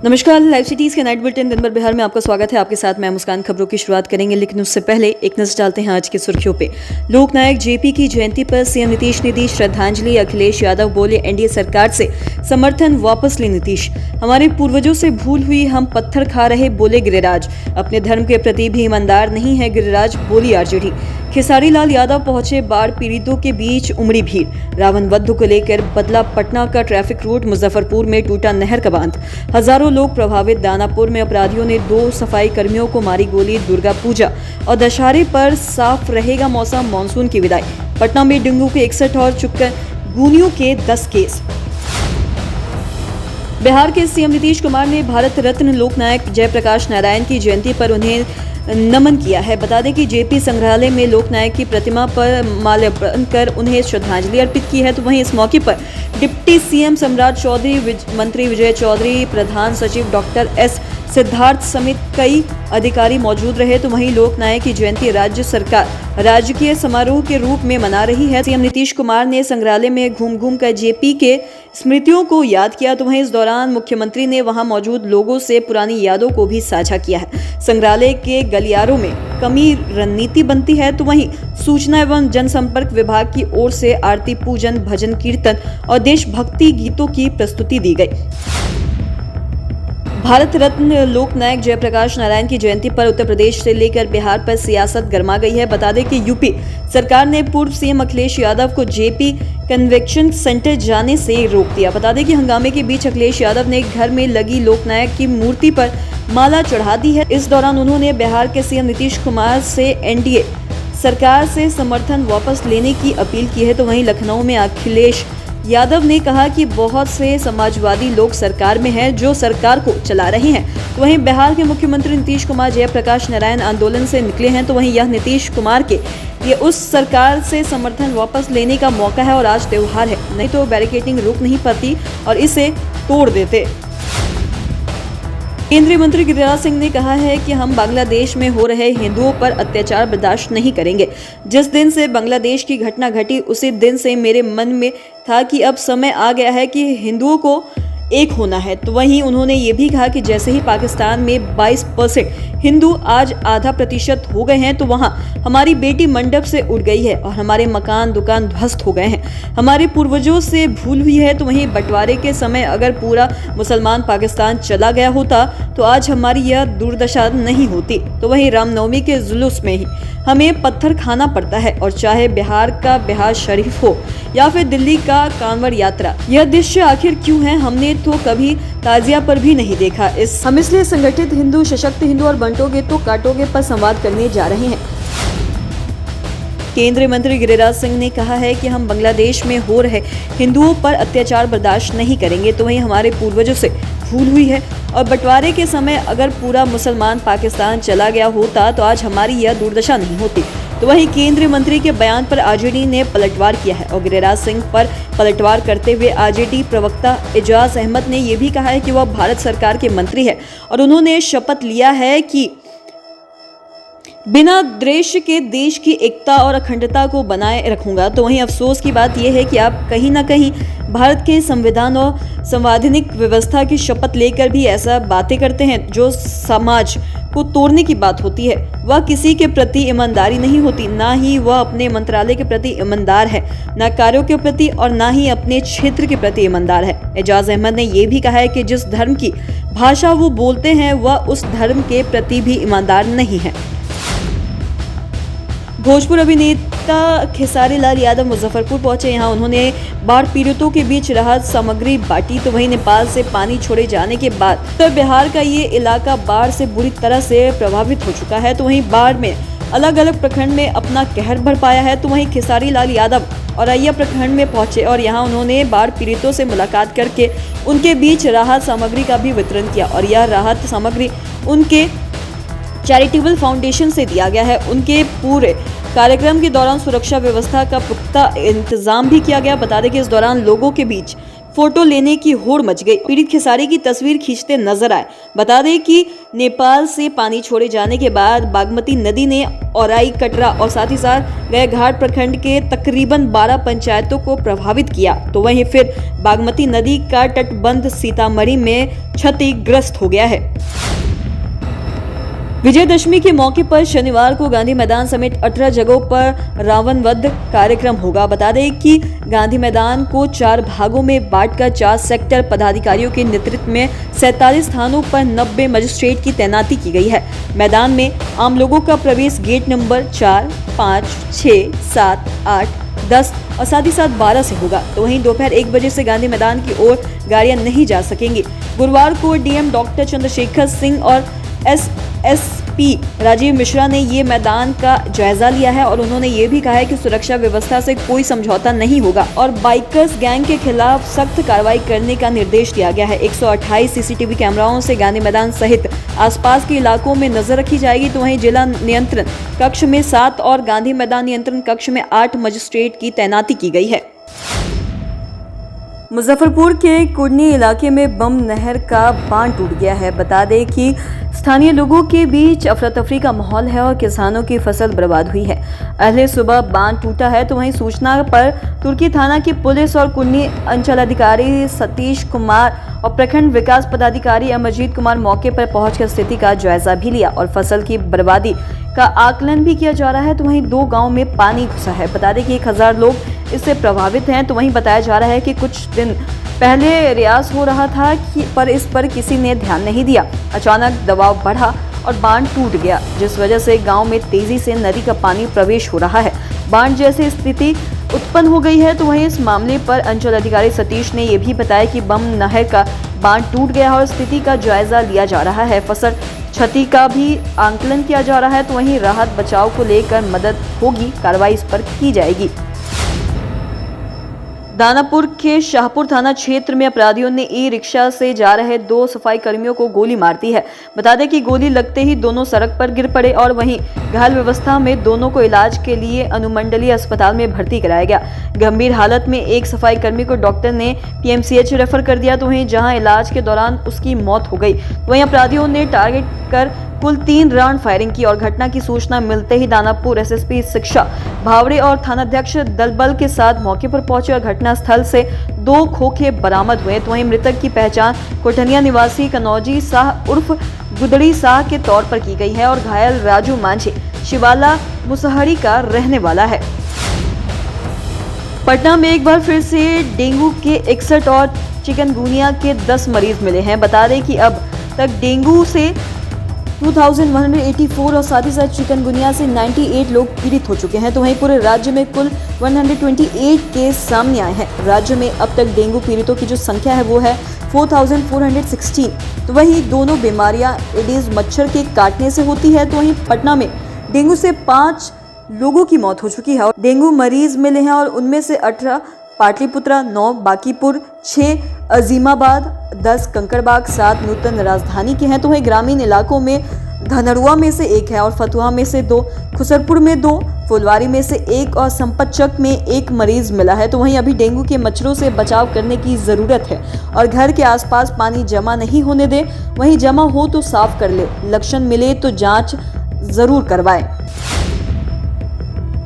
नमस्कार, live cities के night bulletin दिन भर बिहार में आपका स्वागत है। आपके साथ मैं मुस्कान। खबरों की शुरुआत करेंगे, लेकिन उससे पहले एक नजर डालते हैं आज की सुर्खियों पे। लोकनायक जेपी की जयंती पर सीएम नीतीश ने दी श्रद्धांजलि। अखिलेश यादव बोले, एनडीए सरकार से समर्थन वापस ले नीतीश। हमारे पूर्वजों से भूल हुई, हम पत्थर खा रहे, बोले गिरिराज। अपने धर्म के प्रति भी ईमानदार नहीं है गिरिराज, बोली आरजेडी। खेसारी लाल यादव पहुंचे, बाढ़ पीड़ितों के बीच उमड़ी भीड़। रावण वध को लेकर बदला पटना का ट्रैफिक रूट, मुजफ्फरपुर में टूटा नहर का बांध। हजारों लोग प्रभावित। दानापुर में अपराधियों ने 2 सफाई कर्मियों को मारी गोली। दुर्गा पूजा और दशहरे पर साफ रहेगा मौसम, मानसून की विदाई। पटना में डेंगू के 61 और चिकनगुनिया के 10 केस। बिहार के सीएम नीतीश कुमार ने भारत रत्न लोकनायक जयप्रकाश नारायण की जयंती पर उन्हें नमन किया है। बता दें कि जेपी संग्रहालय में लोकनायक की प्रतिमा पर माल्यार्पण कर उन्हें श्रद्धांजलि अर्पित की है। तो वहीं इस मौके पर डिप्टी सीएम सम्राट चौधरी, मंत्री विजय चौधरी, प्रधान सचिव डॉक्टर एस सिद्धार्थ समेत कई अधिकारी मौजूद रहे। तो वहीं लोकनायक की जयंती राज्य सरकार राजकीय समारोह के रूप में मना रही है। सीएम नीतीश कुमार ने संग्रहालय में घूम कर जेपी के स्मृतियों को याद किया। तो वहीं इस दौरान मुख्यमंत्री ने वहां मौजूद लोगों से पुरानी यादों को भी साझा किया है। संग्रहालय के गलियारों में कमी रणनीति बनती है। तो वहीं सूचना एवं जनसंपर्क विभाग की ओर से आरती, पूजन, भजन कीर्तन और देशभक्ति गीतों की प्रस्तुति दी गई। भारत रत्न लोकनायक जयप्रकाश नारायण की जयंती पर उत्तर प्रदेश से लेकर बिहार पर सियासत गर्मा गई है। बता दें कि यूपी सरकार ने पूर्व सीएम अखिलेश यादव को जेपी कन्वेंशन सेंटर जाने से रोक दिया। बता दें कि हंगामे के बीच अखिलेश यादव ने घर में लगी लोकनायक की मूर्ति पर माला चढ़ा दी है। इस दौरान उन्होंने बिहार के सीएम नीतीश कुमार से एनडीए सरकार से समर्थन वापस लेने की अपील की है। तो वहीं लखनऊ में अखिलेश यादव ने कहा कि बहुत से समाजवादी लोग सरकार में हैं जो सरकार को चला रहे हैं। तो वहीं बिहार के मुख्यमंत्री नीतीश कुमार जयप्रकाश नारायण आंदोलन से निकले हैं। तो वहीं यह नीतीश कुमार के लिए उस सरकार से समर्थन वापस लेने का मौका है और आज त्योहार है, नहीं तो बैरिकेडिंग रुक नहीं पाती और इसे तोड़ देते। केंद्रीय मंत्री गिरिराज सिंह ने कहा है कि हम बांग्लादेश में हो रहे हिंदुओं पर अत्याचार बर्दाश्त नहीं करेंगे। जिस दिन से बांग्लादेश की घटना घटी उसी दिन से मेरे मन में था कि अब समय आ गया है कि हिंदुओं को एक होना है। तो वहीं उन्होंने ये भी कहा कि जैसे ही पाकिस्तान में 22% हिंदू आज आधा प्रतिशत हो गए हैं, तो वहां हमारी बेटी मंडप से उड़ गई है और हमारे मकान दुकान ध्वस्त हो गए हैं। हमारे पूर्वजों से भूल हुई है। तो वहीं बंटवारे के समय अगर पूरा मुसलमान पाकिस्तान चला गया होता तो आज हमारी यह दुर्दशा नहीं होती। तो वहीं रामनवमी के जुलूस में ही हमें पत्थर खाना पड़ता है, और चाहे बिहार का बिहार शरीफ हो या फिर दिल्ली का कांवड़ यात्रा, यह दृश्य आखिर क्यों है हमने तो कभी ताजिया पर भी नहीं देखा। हम इसलिए संगठित हिंदू, सशक्त हिंदू और बंटोगे तो काटोगे पर संवाद करने जा रहे हैं। केंद्रीय मंत्री गिरिराज सिंह ने कहा है कि हम बांग्लादेश में हो रहे हिंदुओं पर अत्याचार बर्दाश्त नहीं करेंगे। तो वहीं हमारे पूर्वजों से भूल हुई है और बंटवारे के समय अगर पूरा मुसलमान पाकिस्तान चला गया होता तो आज हमारी यह दुर्दशा नहीं होती। तो वहीं केंद्रीय मंत्री के बयान पर आरजेडी ने पलटवार किया है और गिरिराज सिंह पर पलटवार करते हुए आरजेडी प्रवक्ता एजाज अहमद ने यह भी कहा है कि वह भारत सरकार के मंत्री है और उन्होंने शपथ लिया है कि बिना द्वेष के देश की एकता और अखंडता को बनाए रखूंगा। तो वहीं अफसोस की बात यह है कि आप कहीं ना कहीं भारत के संविधान और संवैधानिक व्यवस्था की शपथ लेकर भी ऐसा बातें करते हैं जो समाज को तोड़ने की बात होती है। वह किसी के प्रति ईमानदारी नहीं होती, ना ही वह अपने मंत्रालय के प्रति ईमानदार है, न कार्यों के प्रति और ना ही अपने क्षेत्र के प्रति ईमानदार है। एजाज अहमद ने यह भी कहा है कि जिस धर्म की भाषा वो बोलते हैं वह उस धर्म के प्रति भी ईमानदार नहीं है। भोजपुर अभिनेता खेसारी लाल यादव मुजफ्फरपुर पहुंचे। यहां उन्होंने बाढ़ पीड़ितों के बीच राहत सामग्री बांटी। तो वहीं नेपाल से पानी छोड़े जाने के बाद उत्तर बिहार का ये इलाका बाढ़ से बुरी तरह से प्रभावित हो चुका है। तो वहीं बाढ़ में अलग अलग प्रखंड में अपना कहर भर पाया है। तो वहीं खेसारी लाल यादव औरैया प्रखंड में पहुंचे और यहां उन्होंने बाढ़ पीड़ितों से मुलाकात करके उनके बीच राहत सामग्री का भी वितरण किया और यह राहत सामग्री उनके चैरिटेबल फाउंडेशन से दिया गया है। उनके पूरे कार्यक्रम के दौरान सुरक्षा व्यवस्था का पुख्ता इंतजाम भी किया गया। बता दें कि इस दौरान लोगों के बीच फोटो लेने की होड़ मच गई। पीड़ित खेसारी की तस्वीर खींचते नजर आए। बता दें कि नेपाल से पानी छोड़े जाने के बाद बागमती नदी ने औराई, कटरा और साथ ही साथ गायघाट प्रखंड के तकरीबन 12 पंचायतों को प्रभावित किया। तो वहीं फिर बागमती नदी का तटबंध सीतामढ़ी में क्षतिग्रस्त हो गया है। विजयदशमी के मौके पर शनिवार को गांधी मैदान समेत 18 जगहों पर रावण वध कार्यक्रम होगा। बता दें कि गांधी मैदान को 4 भागों में बांटकर 4 सेक्टर पदाधिकारियों के नेतृत्व में 47 स्थानों पर 90 मजिस्ट्रेट की तैनाती की गई है। मैदान में आम लोगों का प्रवेश गेट नंबर 4, 5, 6, 7, 8, 10 और साथ ही साथ 12 से होगा। तो वहीं दोपहर 1 बजे से गांधी मैदान की ओर गाड़ियां नहीं जा सकेंगी। गुरुवार को डीएम डॉक्टर चंद्रशेखर सिंह और एसएसपी राजीव मिश्रा ने ये मैदान का जायजा लिया है और उन्होंने ये भी कहा है कि सुरक्षा व्यवस्था से कोई समझौता नहीं होगा और बाइकर्स गैंग के खिलाफ सख्त कार्रवाई करने का निर्देश दिया गया है। 128 सीसीटीवी कैमराओं से गांधी मैदान सहित आसपास के इलाकों में नजर रखी जाएगी। तो वहीं जिला नियंत्रण कक्ष में 7 और गांधी मैदान नियंत्रण कक्ष में 8 मजिस्ट्रेट की तैनाती की गई है। मुजफ्फरपुर के कुर्नी इलाके में बम नहर का बांध टूट गया है। बता दें कि स्थानीय लोगों के बीच अफरा तफरी का माहौल है और किसानों की फसल बर्बाद हुई है। अगले सुबह बांध टूटा है। तो वहीं सूचना पर तुर्की थाना की पुलिस और कुर्नी अंचलाधिकारी सतीश कुमार और प्रखंड विकास पदाधिकारी अमरजीत कुमार मौके पर पहुंचकर स्थिति का जायजा भी लिया और फसल की बर्बादी का आकलन भी किया जा रहा है। तो वहीं 2 गाँव में पानी घुसा है। बता दें कि 1000 लोग इससे प्रभावित हैं। तो वहीं बताया जा रहा है कि कुछ दिन पहले रियाज हो रहा था पर इस पर किसी ने ध्यान नहीं दिया। अचानक दबाव बढ़ा और बांध टूट गया, जिस वजह से गांव में तेजी से नदी का पानी प्रवेश हो रहा है। बांध जैसी स्थिति उत्पन्न हो गई है। तो वहीं इस मामले पर अंचल अधिकारी सतीश ने यह भी बताया कि बम नहर का बांध टूट गया और स्थिति का जायजा लिया जा रहा है। फसल क्षति का भी आंकलन किया जा रहा है। तो वहीं राहत बचाव को लेकर मदद होगी, कार्रवाई इस पर की जाएगी। दानापुर के शाहपुर थाना क्षेत्र में अपराधियों ने ई-रिक्शा से जा रहे 2 सफाई कर्मियों को गोली मार दी है। बता दें कि गोली लगते ही दोनों सड़क पर गिर पड़े और वहीं घायल अवस्था में दोनों को इलाज के लिए अनुमंडलीय अस्पताल में भर्ती कराया गया। गंभीर हालत में एक सफाई कर्मी को डॉक्टर ने पीएमसीएच रेफर कर दिया। तो वहीं जहां इलाज के दौरान उसकी मौत हो गई। वहीं अपराधियों ने टारगेट कर कुल 3 राउंड फायरिंग की और घटना की सूचना मिलते ही दानापुर एसएसपी शिक्षा भावरे और थानाध्यक्ष दलबल के साथ मौके पर पहुंचे और घटना स्थल से 2 खोखे बरामद हुए। तो वहीं मृतक की पहचान कोठनिया निवासी कनौजी शाह उर्फ गुदड़ी शाह के तौर पर की गई है और घायल राजू मांझी शिवाला मुसहरी का रहने वाला है। पटना में एक बार फिर से डेंगू के 61 और चिकनगुनिया के 10 मरीज मिले हैं। बता दें कि अब तक डेंगू से 2184 और साथ ही साथ चिकनगुनिया से 98 लोग पीड़ित हो चुके हैं। तो वहीं पूरे राज्य में कुल 128 केस सामने आए हैं। राज्य में अब तक डेंगू पीड़ितों की जो संख्या है वो है 4416। तो वहीं दोनों बीमारियां एडिस मच्छर के काटने से होती है। तो वहीं पटना में डेंगू से 5 लोगों की मौत हो चुकी है और डेंगू मरीज मिले हैं और उनमें से 18 पाटलिपुत्रा, 9 बांकीपुर, 6 अजीमाबाद, 10 कंकड़बाग, 7 नूतन राजधानी के हैं। तो वहीं ग्रामीण इलाकों में धनरुआ में से 1 है और फतुहा में से 2, खुसरपुर में 2, फुलवारी में से 1 और संपतचक में 1 मरीज मिला है। तो वहीं अभी डेंगू के मच्छरों से बचाव करने की जरूरत है और घर के आसपास पानी जमा नहीं होने दे। वहीं जमा हो तो साफ कर ले, लक्षण मिले तो जांच जरूर करवाएं।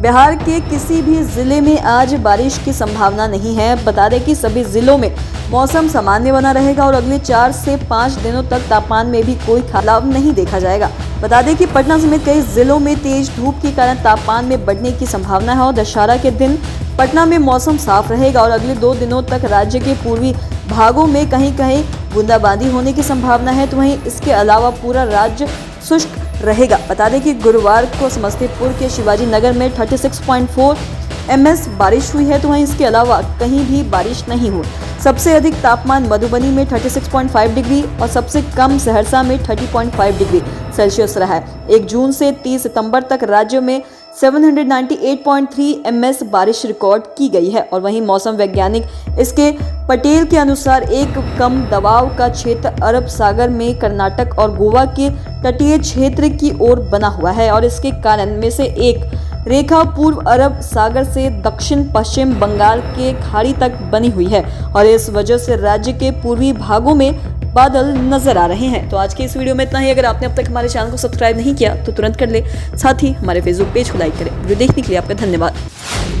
बिहार के किसी भी जिले में आज बारिश की संभावना नहीं है। बता दें कि सभी जिलों में मौसम सामान्य बना रहेगा और अगले 4 से 5 दिनों तक तापमान में भी कोई बदलाव नहीं देखा जाएगा। बता दें कि पटना समेत कई जिलों में तेज धूप के कारण तापमान में बढ़ने की संभावना है और दशहरा के दिन पटना में मौसम साफ रहेगा और अगले 2 दिनों तक राज्य के पूर्वी भागों में कहीं कहीं बूंदाबांदी होने की संभावना है। तो वहीं इसके अलावा पूरा राज्य शुष्क रहेगा। बता दें कि गुरुवार को समस्तीपुर के शिवाजी नगर में 36.4 ms बारिश हुई है। तो वहीं इसके अलावा कहीं भी बारिश नहीं हुई। सबसे अधिक तापमान मधुबनी में 36.5 डिग्री और सबसे कम सहरसा में 30.5 डिग्री सेल्सियस रहा है। 1 जून से 30 सितंबर तक राज्य में 798.3 ms बारिश रिकॉर्ड की गई है। और वहीं मौसम वैज्ञानिक इसके पटेल के अनुसार एक कम दबाव का क्षेत्र अरब सागर में कर्नाटक और गोवा के तटीय क्षेत्र की ओर बना हुआ है और इसके कारण में से एक रेखा पूर्व अरब सागर से दक्षिण पश्चिम बंगाल के खाड़ी तक बनी हुई है और इस वजह से राज्य के पूर्वी भागों में बादल नजर आ रहे हैं। तो आज की इस वीडियो में इतना ही। अगर आपने अब तक हमारे चैनल को सब्सक्राइब नहीं किया तो तुरंत कर ले, साथ ही हमारे फेसबुक पेज को लाइक करें। वीडियो देखने के लिए आपका धन्यवाद।